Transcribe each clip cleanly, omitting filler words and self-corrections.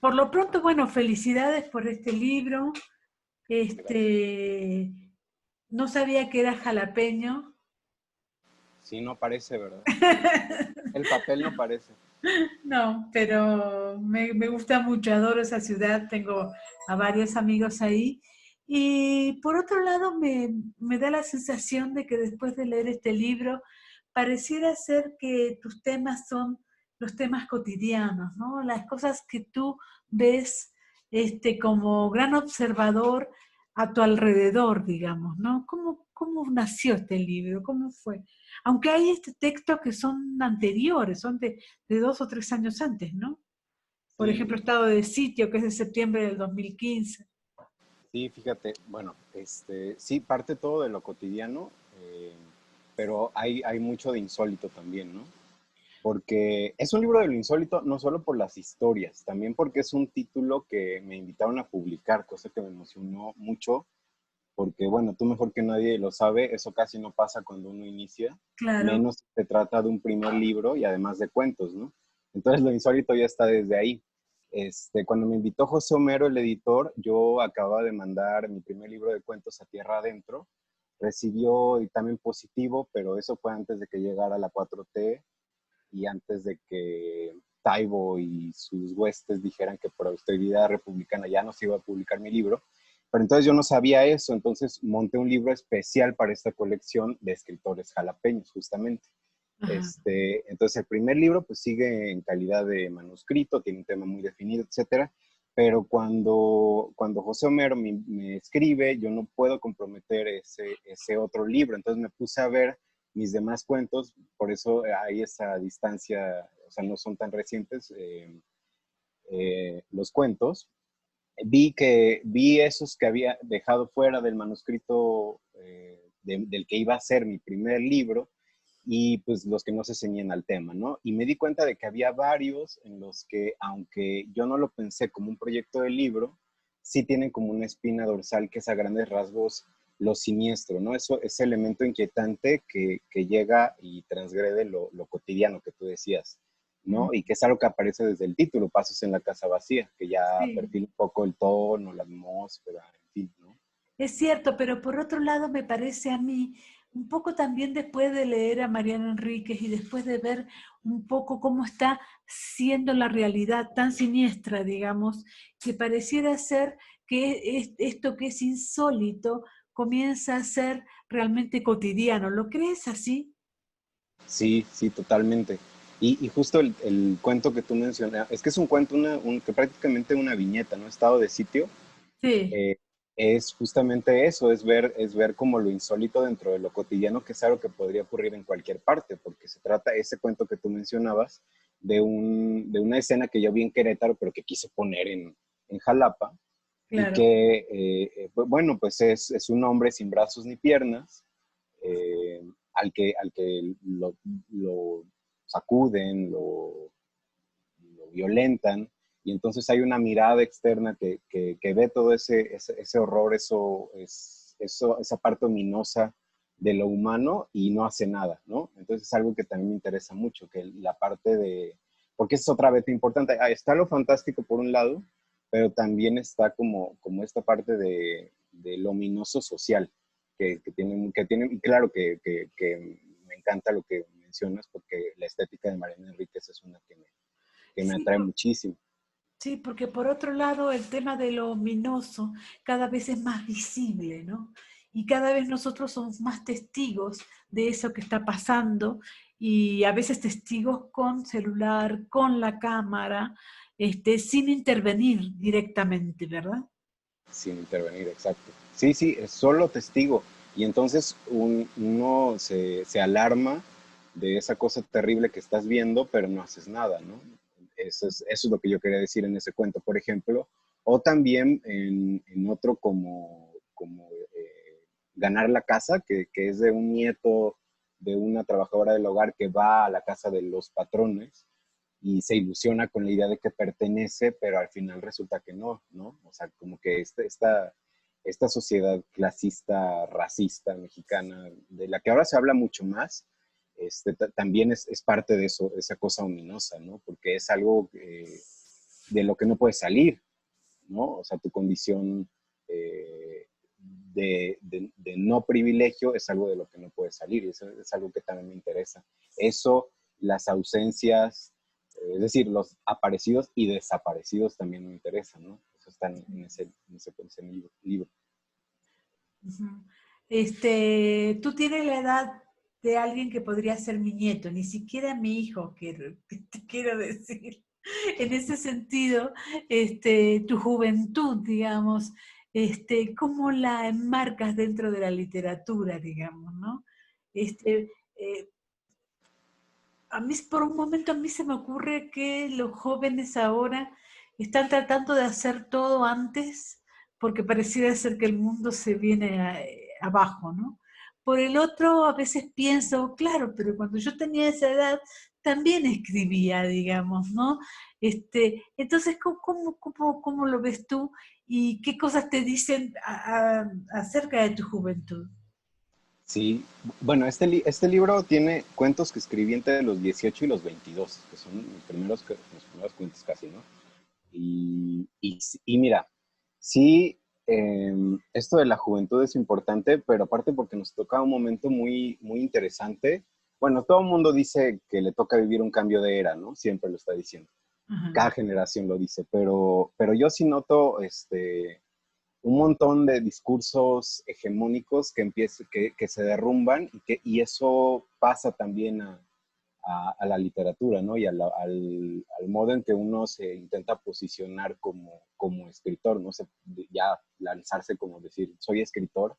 Por lo pronto, bueno, felicidades por este libro. Gracias. Este, no sabía que era jalapeño. Sí, no parece, ¿verdad? El papel no parece. No, pero me gusta mucho, adoro esa ciudad, tengo a varios amigos ahí. Y por otro lado, me da la sensación de que después de leer este libro, pareciera ser que tus temas son los temas cotidianos, ¿no? Las cosas que tú ves como gran observador a tu alrededor, digamos, ¿no? ¿Cómo nació este libro? ¿Cómo fue? Aunque hay textos que son anteriores, son de 2 o 3 años antes, ¿no? Por ejemplo, Sí, Estado de Sitio, que es de septiembre del 2015. sí, fíjate, bueno, sí, parte todo de lo cotidiano, pero hay mucho de insólito también, ¿no? Porque es un libro de lo insólito no solo por las historias, también porque es un título que me invitaron a publicar, cosa que me emocionó mucho, porque bueno, tú mejor que nadie lo sabe, eso casi no pasa cuando uno inicia, Claro. menos si se trata de un primer libro y además de cuentos, ¿no? Entonces lo insólito ya está desde ahí. Cuando me invitó José Homero, el editor, yo acababa de mandar mi primer libro de cuentos a Tierra Adentro, recibió dictamen positivo, pero eso fue antes de que llegara la 4T y antes de que Taibo y sus huestes dijeran que por austeridad republicana ya no se iba a publicar mi libro. Pero entonces yo no sabía eso, entonces monté un libro especial para esta colección de escritores jalapeños, justamente. Ajá. Entonces el primer libro pues sigue en calidad de manuscrito, tiene un tema muy definido, etcétera, pero cuando José Homero me escribe, yo no puedo comprometer ese otro libro, entonces me puse a ver mis demás cuentos, por eso hay esa distancia, o sea, no son tan recientes los cuentos. Vi esos que había dejado fuera del manuscrito del que iba a ser mi primer libro y pues los que no se ceñían al tema, ¿no? Y me di cuenta de que había varios en los que, aunque yo no lo pensé como un proyecto de libro, sí tienen como una espina dorsal que es a grandes rasgos lo siniestro, ¿no? Eso, ese elemento inquietante que llega y transgrede lo cotidiano que tú decías, ¿no? Y que es algo que aparece desde el título, Pasos en la Casa Vacía, que ya Sí, perfila un poco el tono, la atmósfera, en fin, ¿no? es cierto, pero por otro lado me parece a mí, un poco también después de leer a Mariano Enríquez y después de ver un poco cómo está siendo la realidad tan siniestra, digamos, que pareciera ser que esto que es insólito comienza a ser realmente cotidiano. ¿Lo crees así? Sí, sí, totalmente. Y justo el cuento que tú mencionas, es que es un cuento, que prácticamente una viñeta, ¿no? Estado de sitio, Sí. eh, es justamente eso, es ver como lo insólito dentro de lo cotidiano, que es algo que podría ocurrir en cualquier parte, porque se trata, ese cuento que tú mencionabas, de una escena que yo vi en Querétaro, pero que quise poner en Jalapa, y Claro. que, bueno, pues es un hombre sin brazos ni piernas, eh, al que lo sacuden, lo violentan, y entonces hay una mirada externa que ve todo ese horror, esa parte ominosa de lo humano y no hace nada, ¿no? Entonces es algo que también me interesa mucho, que la parte de, porque es otra vez importante, está lo fantástico por un lado, pero también está como esta parte de lo ominoso social, que tiene y claro que me encanta lo que mencionas, porque la estética de Mariana Enríquez es una que me Sí, atrae muchísimo. sí, porque por otro lado el tema de lo ominoso cada vez es más visible, ¿no? Y cada vez nosotros somos más testigos de eso que está pasando y a veces testigos con celular, con la cámara, sin intervenir directamente, ¿verdad? Sin intervenir, exacto. Sí, sí, es solo testigo. Y entonces uno se alarma de esa cosa terrible que estás viendo, pero no haces nada, ¿no? Eso es lo que yo quería decir en ese cuento, por ejemplo. O también en otro como Ganar la casa, que es de un nieto de una trabajadora del hogar que va a la casa de los patrones y se ilusiona con la idea de que pertenece, pero al final resulta que no, ¿no? O sea, como que esta sociedad clasista, racista, mexicana, de la que ahora se habla mucho más, también es parte de eso, esa cosa ominosa, ¿no? Porque es algo de lo que no puedes salir, ¿no? O sea, tu condición de no privilegio es algo de lo que no puedes salir, y eso es algo que también me interesa. Eso, las ausencias, es decir, los aparecidos y desaparecidos también me interesan, ¿no? Eso está en ese libro. Ujú. Tú tienes la edad de alguien que podría ser mi nieto, ni siquiera mi hijo, que te quiero decir. En ese sentido, tu juventud, digamos, ¿cómo la enmarcas dentro de la literatura, digamos, ¿no? Eh, a mí, por un momento, a mí se me ocurre que los jóvenes ahora están tratando de hacer todo antes porque pareciera ser que el mundo se viene abajo, ¿no? Por el otro, a veces pienso, claro, pero cuando yo tenía esa edad también escribía, digamos, ¿no? Entonces, ¿cómo lo ves tú y qué cosas te dicen acerca de tu juventud? Sí, bueno, este libro tiene cuentos que escribí entre los 18 y los 22, que son mis primeros cuentos casi, ¿no? Y mira, sí, esto de la juventud es importante, pero aparte porque nos toca un momento muy, muy interesante. Bueno, todo el mundo dice que le toca vivir un cambio de era, ¿no? Siempre lo está diciendo. Ajá, Cada generación lo dice, pero yo sí noto un montón de discursos hegemónicos que se derrumban y eso pasa también a la literatura, ¿no? Y al modo en que uno se intenta posicionar como escritor, ¿no? Ya lanzarse como decir, soy escritor,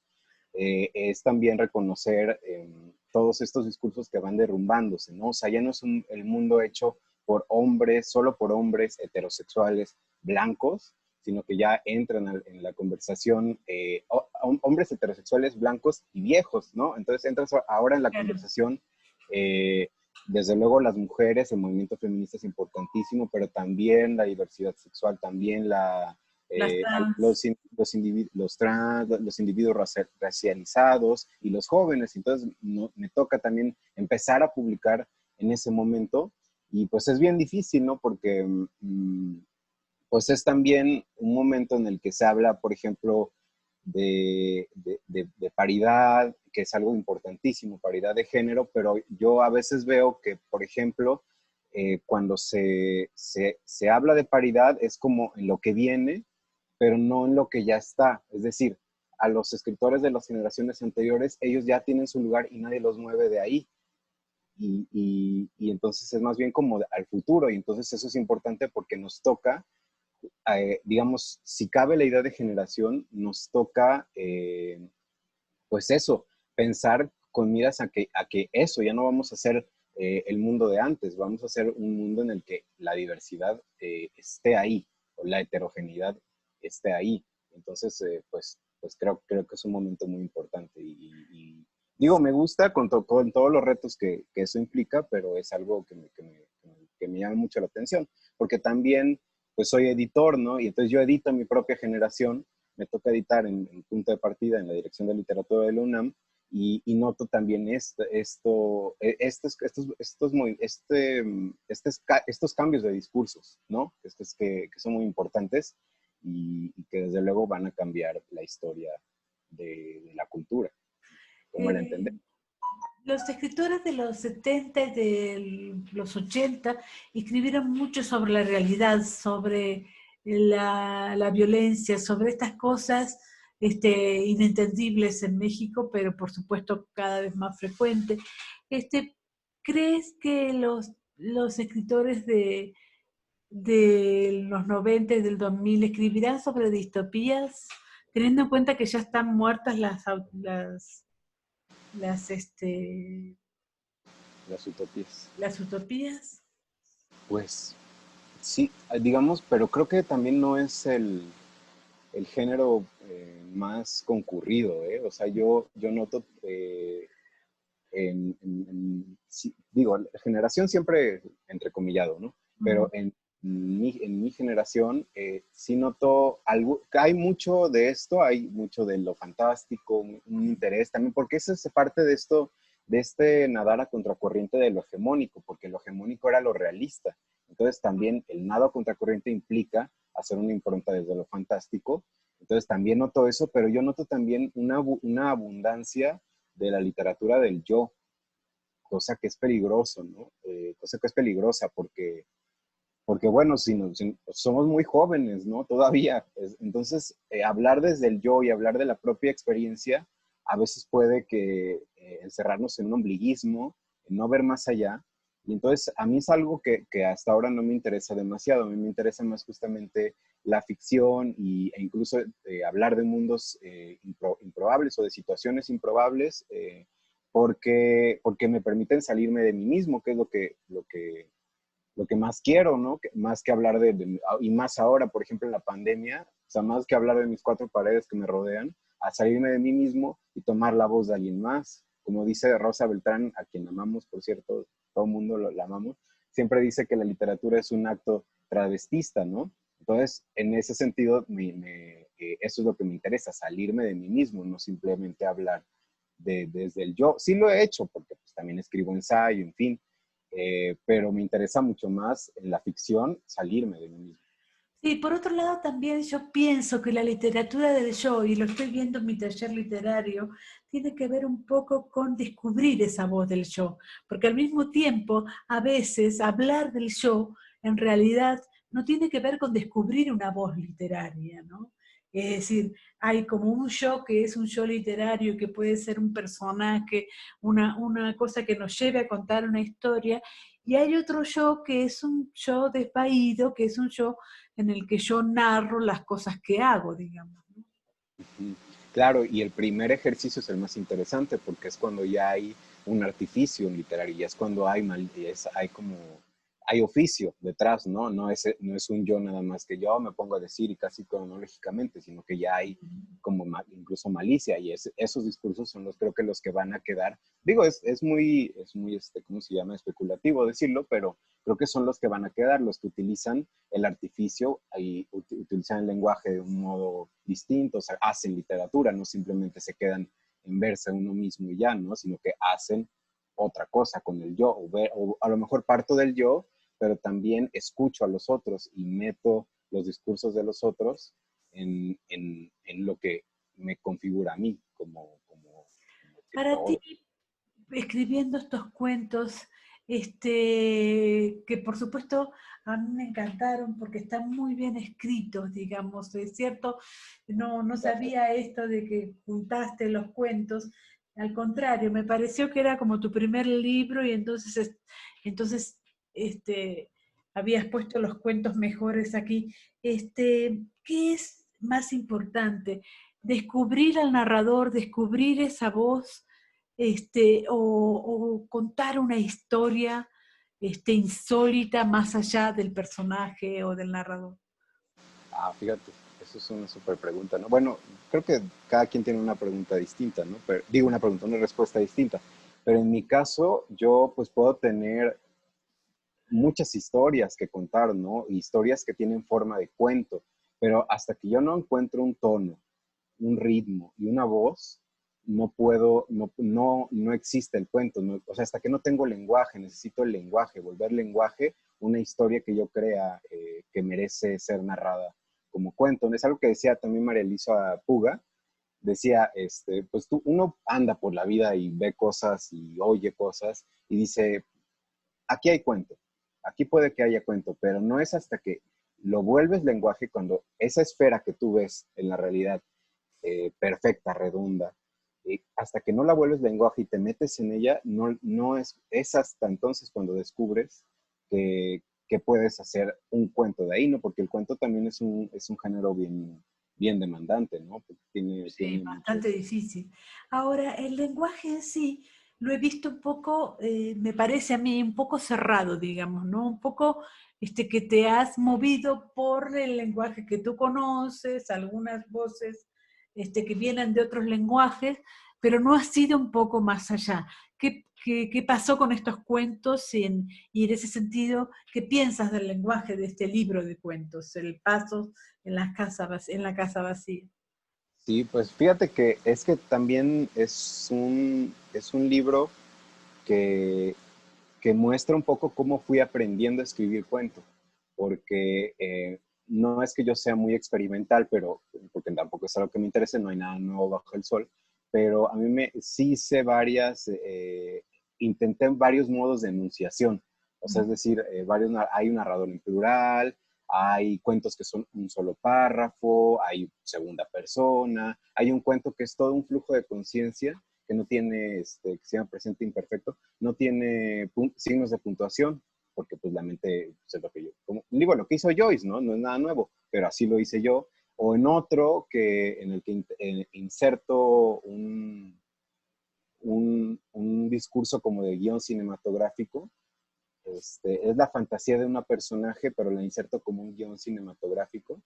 es también reconocer todos estos discursos que van derrumbándose, ¿no? O sea, ya no es el mundo hecho por hombres, solo por hombres heterosexuales blancos, sino que ya entran en la conversación hombres heterosexuales blancos y viejos, ¿no? Entonces entras ahora en la claro, conversación, eh, desde luego las mujeres, el movimiento feminista es importantísimo, pero también la diversidad sexual, también las trans. los trans, los individuos racializados y los jóvenes. Entonces me toca también empezar a publicar en ese momento y pues es bien difícil, ¿no? Porque pues es también un momento en el que se habla, por ejemplo, de paridad, que es algo importantísimo, paridad de género, pero yo a veces veo que, por ejemplo, cuando se habla de paridad es como en lo que viene, pero no en lo que ya está. Es decir, a los escritores de las generaciones anteriores, ellos ya tienen su lugar y nadie los mueve de ahí. Y entonces es más bien como al futuro, y entonces eso es importante porque nos toca digamos, si cabe la idea de generación, nos toca, pues eso, pensar con miras a que eso, ya no vamos a ser el mundo de antes, vamos a ser un mundo en el que la diversidad esté ahí, o la heterogeneidad esté ahí. Entonces, pues creo que es un momento muy importante. Digo, me gusta con todos los retos que eso implica, pero es algo que me llama mucho la atención, porque también pues soy editor, ¿no? Y entonces yo edito mi propia generación, me toca editar en Punto de Partida, en la Dirección de Literatura de la UNAM, y noto también estos cambios de discursos, ¿no? Que son muy importantes y que desde luego van a cambiar la historia de la cultura, como la Eh, entendemos. los escritores de los 70 y de los 80 escribieron mucho sobre la realidad, sobre la violencia, sobre estas cosas inentendibles en México, pero por supuesto cada vez más frecuentes. Este, ¿Crees que los escritores de los 90 y del 2000 escribirán sobre distopías, teniendo en cuenta que ya están muertas las, este, Las utopías. las utopías? Pues sí, digamos, pero creo que también no es el género más concurrido, ¿eh? O sea, yo noto, sí, digo, generación siempre entrecomillado, ¿no? Pero Mm, en mi generación sí noto algo, que hay mucho de esto, hay mucho de lo fantástico, un interés también, porque eso es parte de esto, de nadar a contracorriente de lo hegemónico, porque lo hegemónico era lo realista. Entonces también el nado a contracorriente implica hacer una impronta desde lo fantástico. Entonces también noto eso, pero yo noto también una abundancia de la literatura del yo, cosa que es peligroso, ¿no? Cosa que es peligrosa porque bueno, si somos muy jóvenes, ¿no? Todavía. Entonces, hablar desde el yo y hablar de la propia experiencia a veces puede que encerrarnos en un ombliguismo, en no ver más allá. Y entonces, a mí es algo que hasta ahora no me interesa demasiado. A mí me interesa más justamente la ficción e incluso hablar de mundos improbables o de situaciones improbables, porque me permiten salirme de mí mismo, que es lo que más quiero, ¿no? Más que hablar y más ahora, por ejemplo, en la pandemia, o sea, más que hablar de mis cuatro paredes que me rodean, a salirme de mí mismo y tomar la voz de alguien más. Como dice Rosa Beltrán, a quien amamos, por cierto, todo el mundo la amamos, siempre dice que la literatura es un acto travestista, ¿no? Entonces, en ese sentido, eso es lo que me interesa, salirme de mí mismo, no simplemente hablar desde el yo. Sí lo he hecho, porque pues, también escribo ensayo, en fin, pero me interesa mucho más en la ficción salirme de mí mismo. Sí, por otro lado también yo pienso que la literatura del yo, y lo estoy viendo en mi taller literario, tiene que ver un poco con descubrir esa voz del yo, porque al mismo tiempo, a veces hablar del yo, en realidad, no tiene que ver con descubrir una voz literaria, ¿no? Es decir, hay como un yo que es un yo literario, que puede ser un personaje, una cosa que nos lleve a contar una historia, y hay otro yo que es un yo desvaído, que es un yo en el que yo narro las cosas que hago, digamos, ¿no? Claro, y el primer ejercicio es el más interesante porque es cuando ya hay un artificio literario, ya es cuando hay como, hay oficio detrás, ¿no? No es un yo nada más que yo me pongo a decir y casi cronológicamente, sino que ya hay como incluso malicia y esos discursos son creo que los que van a quedar, digo, es muy, ¿cómo se llama? Especulativo decirlo, pero creo que son los que van a quedar, los que utilizan el artificio y utilizan el lenguaje de un modo distinto, o sea, hacen literatura, no simplemente se quedan en verse a uno mismo y ya, ¿no? Sino que hacen otra cosa con el yo, o a lo mejor parto del yo, pero también escucho a los otros y meto los discursos de los otros en lo que me configura a mí como Para ti, escritor. escribiendo estos cuentos, que por supuesto a mí me encantaron porque están muy bien escritos, digamos, es cierto, no Gracias. sabía esto de que juntaste los cuentos, al contrario, me pareció que era como tu primer libro y entonces este, habías puesto los cuentos mejores aquí. ¿Qué es más importante? Descubrir al narrador, descubrir esa voz, o contar una historia insólita más allá del personaje o del narrador. Fíjate, eso es una súper pregunta, ¿no? Bueno, creo que cada quien tiene una pregunta distinta, ¿no? Digo una respuesta distinta. Pero en mi caso, yo pues puedo tener muchas historias que contar, ¿no? Historias que tienen forma de cuento, pero hasta que yo no encuentro un tono, un ritmo y una voz, no puedo, no existe el cuento, o sea, hasta que no tengo lenguaje, necesito el lenguaje, volver lenguaje una historia que yo crea que merece ser narrada como cuento. Es algo que decía también María Elisa Puga, decía, pues uno anda por la vida y ve cosas y oye cosas y dice, aquí hay cuento, aquí puede que haya cuento, pero no es hasta que lo vuelves lenguaje cuando esa esfera que tú ves en la realidad perfecta, redonda, hasta que no la vuelves lenguaje y te metes en ella, no es hasta entonces cuando descubres que puedes hacer un cuento de ahí, ¿no? Porque el cuento también es un género bien demandante, ¿no? Porque Sí, tiene bastante muchos. difícil. Ahora, el lenguaje en sí lo he visto un poco, me parece a mí, un poco cerrado, digamos, ¿no? Un poco que te has movido por el lenguaje que tú conoces, algunas voces que vienen de otros lenguajes, pero no has ido un poco más allá. ¿Qué pasó con estos cuentos y en ese sentido, qué piensas del lenguaje de este libro de cuentos, El paso en la casa vacía? Sí, pues fíjate que es que también es un libro que, que muestra un poco cómo fui aprendiendo a escribir cuentos, porque no es que yo sea muy experimental, pero porque tampoco es algo que me interese, no hay nada nuevo bajo el sol, pero a mí sí sé intenté varios modos de enunciación, o sea, es decir, hay un narrador en plural, hay cuentos que son un solo párrafo, hay segunda persona, hay un cuento que es todo un flujo de conciencia que no tiene, que se llama presente imperfecto, no tiene signos de puntuación, porque pues la mente, pues, es lo que yo, digo, lo que hizo Joyce, ¿no? No es nada nuevo, pero así lo hice yo. O en otro en el que inserto un discurso como de guión cinematográfico. Es la fantasía de una personaje, pero la inserto como un guión cinematográfico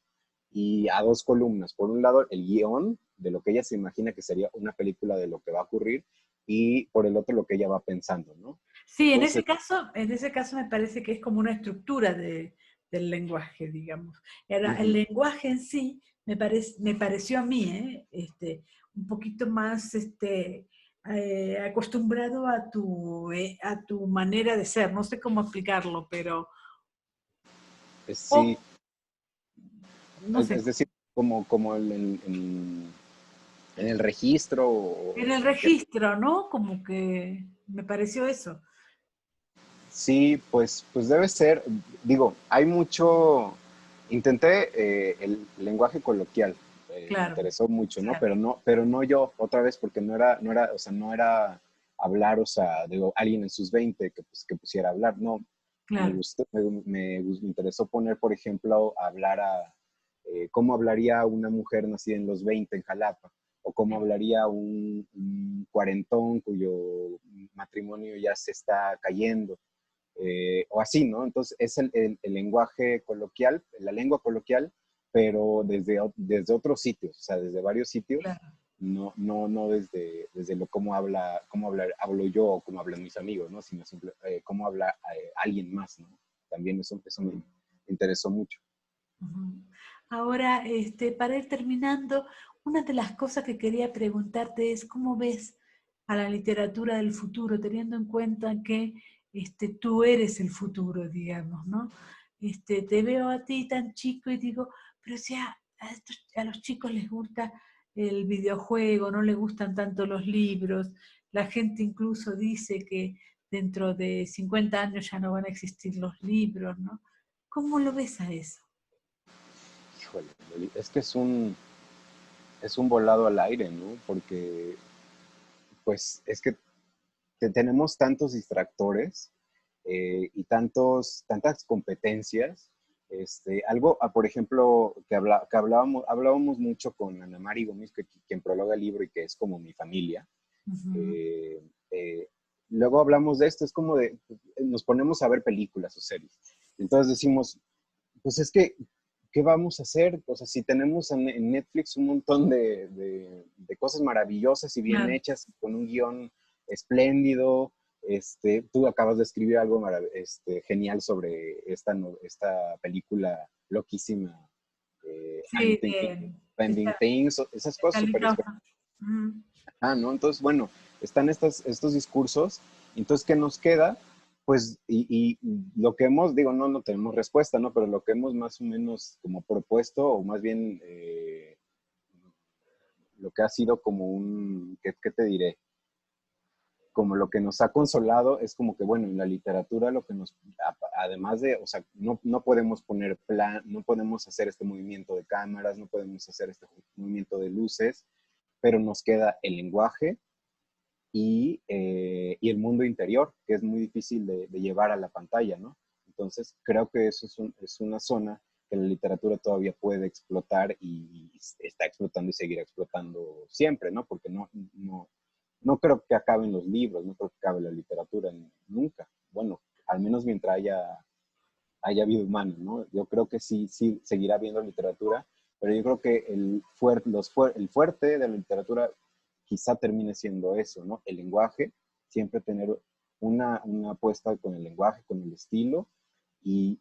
y a dos columnas. Por un lado, el guión de lo que ella se imagina que sería una película de lo que va a ocurrir y por el otro lo que ella va pensando, ¿no? Sí, Entonces, en ese caso me parece que es como una estructura del lenguaje, digamos. Ahora, el lenguaje en sí me pareció a mí, un poquito más acostumbrado a tu manera de ser. No sé cómo explicarlo, pero sí, no sé. es decir, como en el registro En el o en qué. registro, ¿no? Como que me pareció eso. Sí, pues debe ser, digo, hay mucho, intenté el lenguaje coloquial, me Claro, interesó mucho, ¿no? claro, Pero no yo, otra vez, porque o sea, no era hablar, o sea, digo, alguien en sus 20 que, pues, que pusiera a hablar, no, claro. me interesó poner, por ejemplo, cómo hablaría una mujer nacida en los 20 en Jalapa, o cómo hablaría un cuarentón cuyo matrimonio ya se está cayendo, o así, ¿no? Entonces es el lenguaje coloquial, la lengua coloquial, pero desde otros sitios, o sea, desde varios sitios, Claro. no desde hablo yo o cómo hablan mis amigos, ¿no? Sino cómo habla alguien más, ¿no? También eso me interesó mucho. Ujú. Ahora, para ir terminando, una de las cosas que quería preguntarte es cómo ves a la literatura del futuro, teniendo en cuenta que tú eres el futuro, digamos, ¿no? Te veo a ti tan chico y digo, pero si a los chicos les gusta el videojuego, no les gustan tanto los libros, la gente incluso dice que dentro de 50 años ya no van a existir los libros, ¿no? ¿Cómo lo ves a eso? Híjole, es que es un volado al aire, ¿no? Porque, pues, es que tenemos tantos distractores y tantas competencias. Por ejemplo, que hablábamos mucho con Ana Mari Gómez, quien prologa el libro y que es como mi familia. Ujú. Eh, eh, Luego hablamos de esto, es como nos ponemos a ver películas o series. Entonces decimos, pues es que, ¿qué vamos a hacer? O sea, si tenemos en Netflix un montón de cosas maravillosas y bien Claro. hechas, con un guión espléndido, tú acabas de escribir algo genial sobre esta película loquísima, I'm Sí, Thinking, está, Pending Things, esas cosas está súper. lindo. Ujú. ¿No? Entonces, bueno, están estos discursos, entonces, ¿qué nos queda? Pues, y lo que digo, no tenemos respuesta, ¿no? Pero lo que hemos más o menos como propuesto, o más bien lo que ha sido como ¿qué te diré? Como lo que nos ha consolado es como que, bueno, en la literatura lo que además de, o sea, no podemos no podemos hacer este movimiento de cámaras, no podemos hacer este movimiento de luces, pero nos queda el lenguaje, y el mundo interior, que es muy difícil de llevar a la pantalla, ¿no? Entonces, creo que eso es una zona que la literatura todavía puede explotar y está explotando y seguirá explotando siempre, ¿no? Porque no creo que acaben los libros, no creo que acabe la literatura nunca. Bueno, al menos mientras haya vida humana, ¿no? Yo creo que sí seguirá habiendo literatura, pero yo creo que el fuerte de la literatura quizá termine siendo eso, ¿no? El lenguaje, siempre tener una apuesta con el lenguaje, con el estilo, en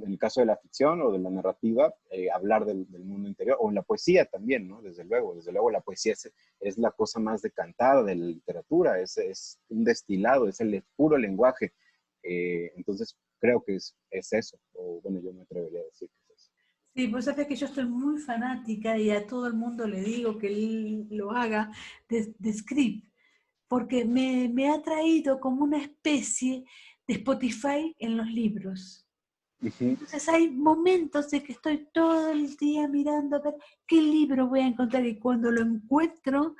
el caso de la ficción o de la narrativa, hablar del mundo interior, o en la poesía también, ¿no? Desde luego la poesía es la cosa más decantada de la literatura, es un destilado, es el puro lenguaje, Entonces, creo que es eso, o bueno, yo me atrevería a decir que es eso. Sí, vos sabés que yo estoy muy fanática y a todo el mundo le digo que él lo haga de script, porque me ha traído como una especie de Spotify en los libros. Ujú. Entonces hay momentos de que estoy todo el día mirando a ver qué libro voy a encontrar y cuando lo encuentro,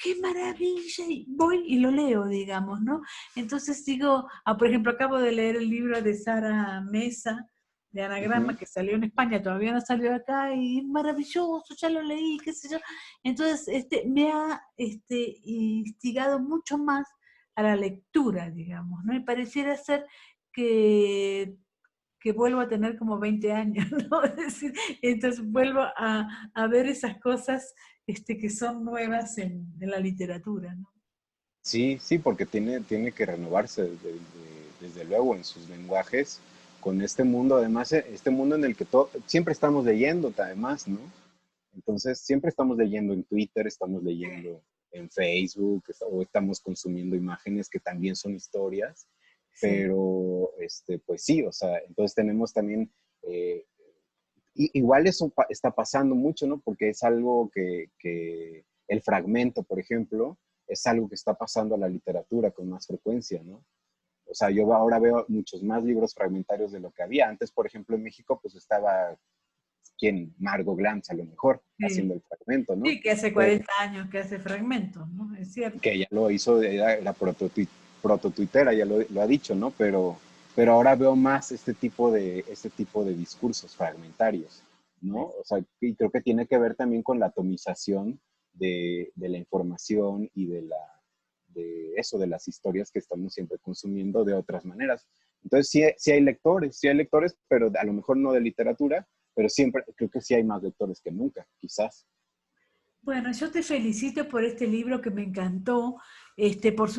¡qué maravilla! Y voy y lo leo, digamos, ¿no? Entonces digo, por ejemplo, acabo de leer el libro de Sara Mesa, de Anagrama, Ujú. que salió en España, todavía no salió acá, y es maravilloso, ya lo leí, qué sé yo. Entonces, me ha instigado mucho más a la lectura, digamos, ¿no? Y pareciera ser que que vuelvo a tener como 20 años, ¿no? Es decir, entonces vuelvo a ver esas cosas que son nuevas en la literatura, ¿no? Sí, sí, porque tiene que renovarse desde luego en sus lenguajes con este mundo, además, este mundo en el que siempre estamos leyendo, además, ¿no? Entonces, siempre estamos leyendo en Twitter, estamos leyendo en Facebook, o estamos consumiendo imágenes que también son historias, Sí. pero, pues sí, o sea, entonces tenemos también, eh, igual eso está pasando mucho, ¿no? Porque es algo que el fragmento, por ejemplo, es algo que está pasando a la literatura con más frecuencia, ¿no? O sea, yo ahora veo muchos más libros fragmentarios de lo que había. Antes, por ejemplo, en México, pues estaba, ¿quién? Margot Glantz, a lo mejor, haciendo Sí, el fragmento, ¿no? sí, que hace Pero 40 años que hace fragmentos, ¿no? Es cierto. que ella lo hizo, era prototuitera, ya lo ha dicho, ¿no? Pero ahora veo más este tipo de discursos fragmentarios, ¿no? ¿Ves? O sea, y creo que tiene que ver también con la atomización de la información y de las historias que estamos siempre consumiendo de otras maneras. Entonces, sí hay lectores, pero a lo mejor no de literatura, pero siempre creo que sí hay más lectores que nunca, quizás. Bueno, yo te felicito por este libro que me encantó.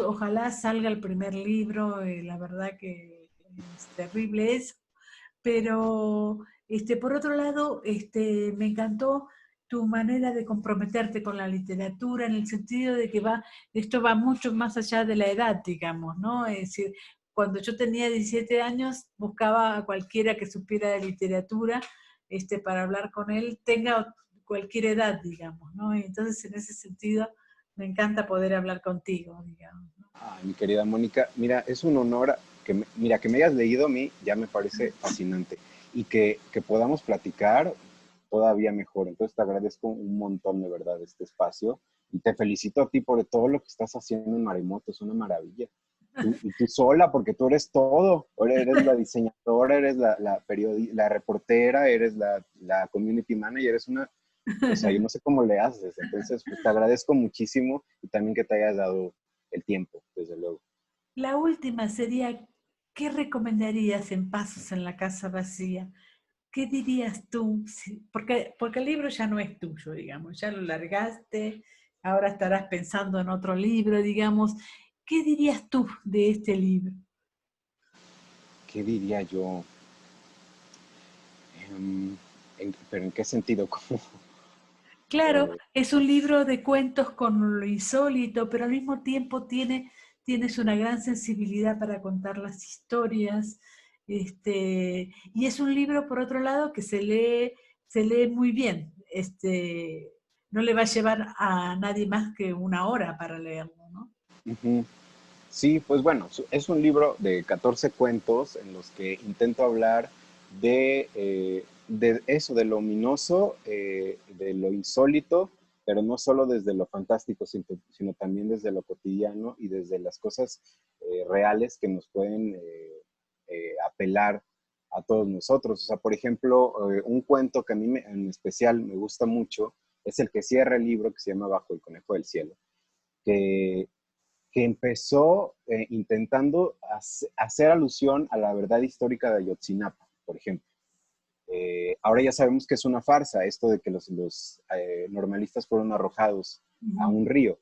Ojalá salga el primer libro, la verdad que es terrible eso. Pero por otro lado, me encantó tu manera de comprometerte con la literatura en el sentido de que esto va mucho más allá de la edad, digamos, ¿no? Es decir, cuando yo tenía 17 años, buscaba a cualquiera que supiera de literatura, para hablar con él, tenga cualquier edad, digamos, ¿no? Entonces, en ese sentido, me encanta poder hablar contigo, digamos, ¿no? Ay, mi querida Mónica, mira, es un honor que me hayas leído a mí, ya me parece fascinante. Y que podamos platicar todavía mejor. Entonces te agradezco un montón de verdad este espacio y te felicito a ti por todo lo que estás haciendo en Maremoto, es una maravilla. Y tú sola, porque tú eres todo. Ahora eres la diseñadora, eres la reportera, eres la community manager, eres una, o sea, yo no sé cómo le haces. Entonces, pues te agradezco muchísimo y también que te hayas dado el tiempo, desde luego. La última sería, ¿qué recomendarías en Pasos en la Casa Vacía? ¿Qué dirías tú? Porque el libro ya no es tuyo, digamos, ya lo largaste, ahora estarás pensando en otro libro, digamos. ¿Qué dirías tú de este libro? ¿Qué diría yo? ¿Pero en qué sentido? ¿Cómo? Claro, O- es un libro de cuentos con lo insólito, pero al mismo tiempo tienes una gran sensibilidad para contar las historias. Y es un libro, por otro lado, que se lee muy bien. No le va a llevar a nadie más que una hora para leerlo, ¿no? Ujú. Sí, pues bueno, es un libro de 14 cuentos en los que intento hablar de eso, de lo ominoso, de lo insólito, pero no solo desde lo fantástico, sino también desde lo cotidiano y desde las cosas reales que nos pueden apelar a todos nosotros. O sea, por ejemplo, un cuento que a mí en especial me gusta mucho es el que cierra el libro, que se llama Bajo el Conejo del Cielo, que empezó intentando hacer alusión a la verdad histórica de Ayotzinapa, por ejemplo. Ahora ya sabemos que es una farsa esto de que los normalistas fueron arrojados a Ujú. un río.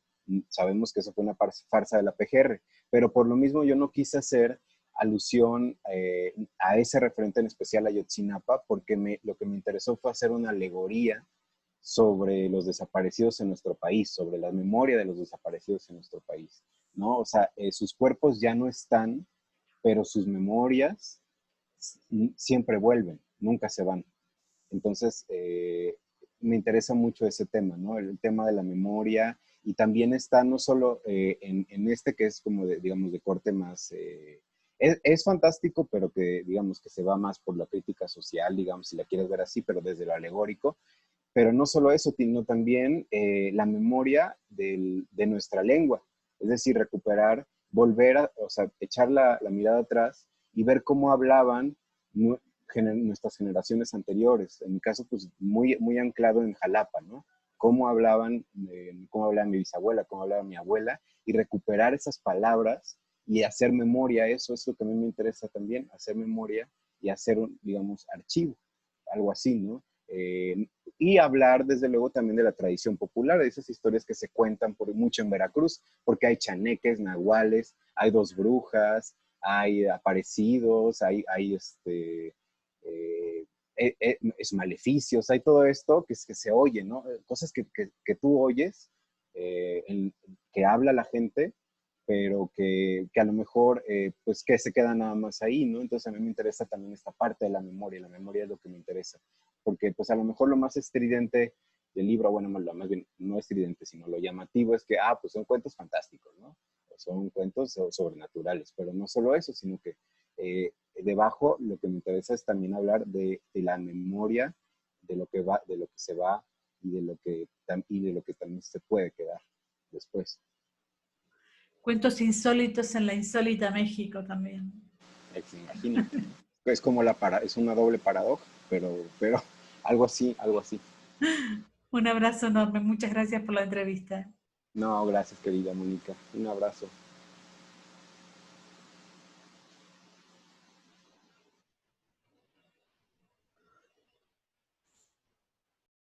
Sabemos que eso fue una farsa de la PGR, pero por lo mismo yo no quise hacer alusión a ese referente en especial a Ayotzinapa, porque lo que me interesó fue hacer una alegoría sobre los desaparecidos en nuestro país, sobre la memoria de los desaparecidos en nuestro país, ¿no? O sea, sus cuerpos ya no están pero sus memorias siempre vuelven, nunca se van. Entonces, me interesa mucho ese tema, ¿no? El tema de la memoria, y también está no solo en este que es como, de, digamos, de corte más... es fantástico, pero que, digamos, que se va más por la crítica social, digamos, si la quieres ver así, pero desde lo alegórico. Pero no solo eso, sino también la memoria de nuestra lengua. Es decir, recuperar, volver a, o sea, echar la mirada atrás y ver cómo hablaban nuestras generaciones anteriores. En mi caso, pues muy, muy anclado en Jalapa, ¿no? Cómo hablaba mi bisabuela, cómo hablaba mi abuela, y recuperar esas palabras y hacer memoria, eso es lo que a mí me interesa también, hacer memoria y hacer, digamos, archivo, algo así, ¿no? Y hablar, desde luego, también de la tradición popular, de esas historias que se cuentan por mucho en Veracruz, porque hay chaneques, nahuales, hay dos brujas, hay aparecidos, hay es maleficios, hay todo esto que se oye, ¿no? Cosas que tú oyes, que habla la gente, pero que a lo mejor, pues que se queda nada más ahí, ¿no? Entonces a mí me interesa también esta parte de la memoria es lo que me interesa, porque pues a lo mejor lo más estridente del libro, bueno, más bien no estridente, sino lo llamativo es que, pues son cuentos fantásticos, ¿no? O son cuentos sobrenaturales, pero no solo eso, sino que debajo lo que me interesa es también hablar de la memoria, de lo que va, de lo que se va y de lo que también se puede quedar después. Cuentos insólitos en la insólita México también. Imagínate, ¿no? Es como es una doble paradoja, pero algo así, algo así. Un abrazo enorme, muchas gracias por la entrevista. No, gracias, querida Mónica. Un abrazo.